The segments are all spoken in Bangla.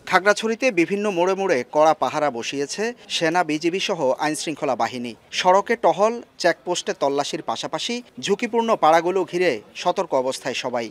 খাগড়াছড়িতে বিভিন্ন মোড়ে মোড়ে কড়া পাহারা বসিয়েছে সেনা, বিজিবি সহ আইনশৃঙ্খলা বাহিনী। সড়কে টহল, চেকপোস্টে তল্লাশির পাশাপাশি ঝুঁকিপূর্ণ পাড়াগুলো ঘিরে সতর্ক অবস্থায় সবাই।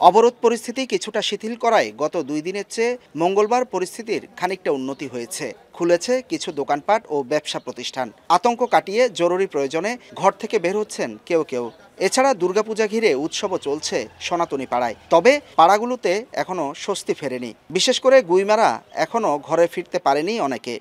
অবরোধ পরিস্থিতি কিছুটা শিথিল করায় গত 2 দিনের চেয়ে মঙ্গলবার পরিস্থিতির খানিকটা উন্নতি হয়েছে। খুলেছে কিছু দোকানপাট ও ব্যবসা প্রতিষ্ঠান। আতঙ্ক কাটিয়ে জরুরি প্রয়োজনে ঘর থেকে বের হচ্ছেন কেউ কেউ। এছাড়া দুর্গাপূজা ঘিরে উৎসবও চলছে সনাতনী পাড়ায়। তবে পাড়াগুলোতে এখনো স্বস্তি ফেরেনি। বিশেষ করে গুইমারা এখনো ঘরে ফিরতে পারেনি অনেকে।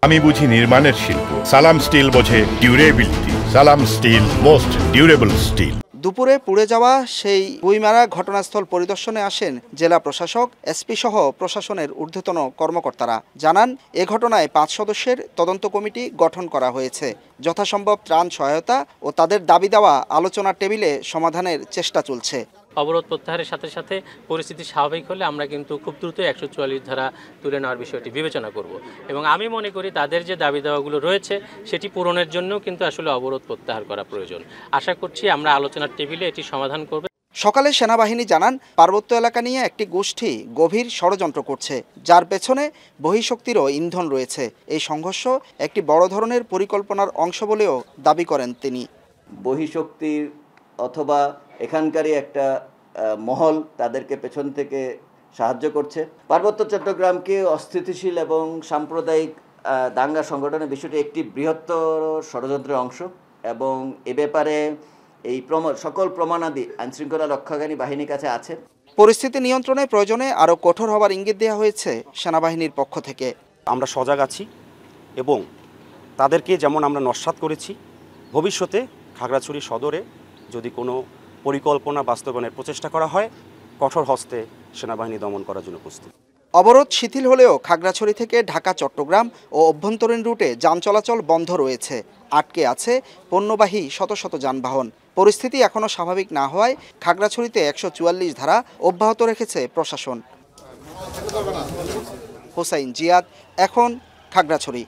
আমি বুঝি নির্মাণের শিল্প, সালাম স্টিল বোঝে ডিউরেবিলিটি। সালাম স্টিল, মোস্ট ডিউরেবল স্টিল। দুপুরে পুড়ে যাওয়া সেই গুইমারা ঘটনাস্থল পরিদর্শনে আসেন জেলা প্রশাসক, এসপি সহ প্রশাসনের ঊর্ধ্বতন কর্মকর্তারা। জানান, এ ঘটনায় 5 সদস্যের তদন্ত কমিটি গঠন করা হয়েছে। যথাসম্ভব ত্রাণ সহায়তা ও তাদের দাবি দেওয়া আলোচনার টেবিলে সমাধানের চেষ্টা চলছে। অবরোধ প্রত্যাহারের সাথে সাথে পরিস্থিতি স্বাভাবিক হলে আমরা কিন্তু খুব দ্রুত 144 ধারা তুলে নেওয়ার বিষয়টি বিবেচনা করব এবং আমি মনে করি তাদের যে দাবি দেওয়াগুলো রয়েছে সেটি পূরণের জন্য কিন্তু আসলে অবরোধ প্রত্যাহার করা প্রয়োজন। আশা করছি আমরা আলোচনার টেবিলে এটি সমাধান করব। সকালে সেনাবাহিনী জানান, পার্বত্য এলাকা নিয়ে একটি গোষ্ঠী গভীর ষড়যন্ত্র করছে, যার পেছনে বহিঃশক্তিরও ইন্ধন রয়েছে। এই সংঘর্ষ একটি বড় ধরনের পরিকল্পনার অংশ বলেও দাবি করেন তিনি। বহিঃশক্তির অথবা এখানকারই একটা মহল তাদেরকে পেছন থেকে সাহায্য করছে। পার্বত্য চট্টগ্রামকে অস্থিতিশীল এবং সাম্প্রদায়িক দাঙ্গা সংগঠনের বিষয়টি একটি বৃহত্তর ষড়যন্ত্রের অংশ এবং এ ব্যাপারে এই সকল প্রমাণাদি আইনশৃঙ্খলা রক্ষাকারী বাহিনীর কাছে আছে। পরিস্থিতি নিয়ন্ত্রণে প্রয়োজনে আরও কঠোর হওয়ার ইঙ্গিত দেওয়া হয়েছে সেনাবাহিনীর পক্ষ থেকে। আমরা সজাগ আছি এবং তাদেরকে যেমন আমরা নস্যাৎ করেছি, ভবিষ্যতে খাগড়াছড়ি সদরে যদি কোনো পরিকল্পনা বাস্তবায়নের প্রচেষ্টা করা হয়, কঠোর হস্তে সেনাবাহিনী দমন করার জন্য প্রস্তুত। অবরোধ শিথিল হলেও খাগড়াছড়ি থেকে ঢাকা, চট্টগ্রাম ও অভ্যন্তরীণ রুটে যান চলাচল বন্ধ রয়েছে। আটকে আছে পণ্যবাহী শত শত যানবাহন। পরিস্থিতি এখনও স্বাভাবিক না হওয়ায় খাগড়াছড়িতে 144 ধারা অব্যাহত রেখেছে প্রশাসন। হোসাইন জিয়াদ, এখন, খাগড়াছড়ি।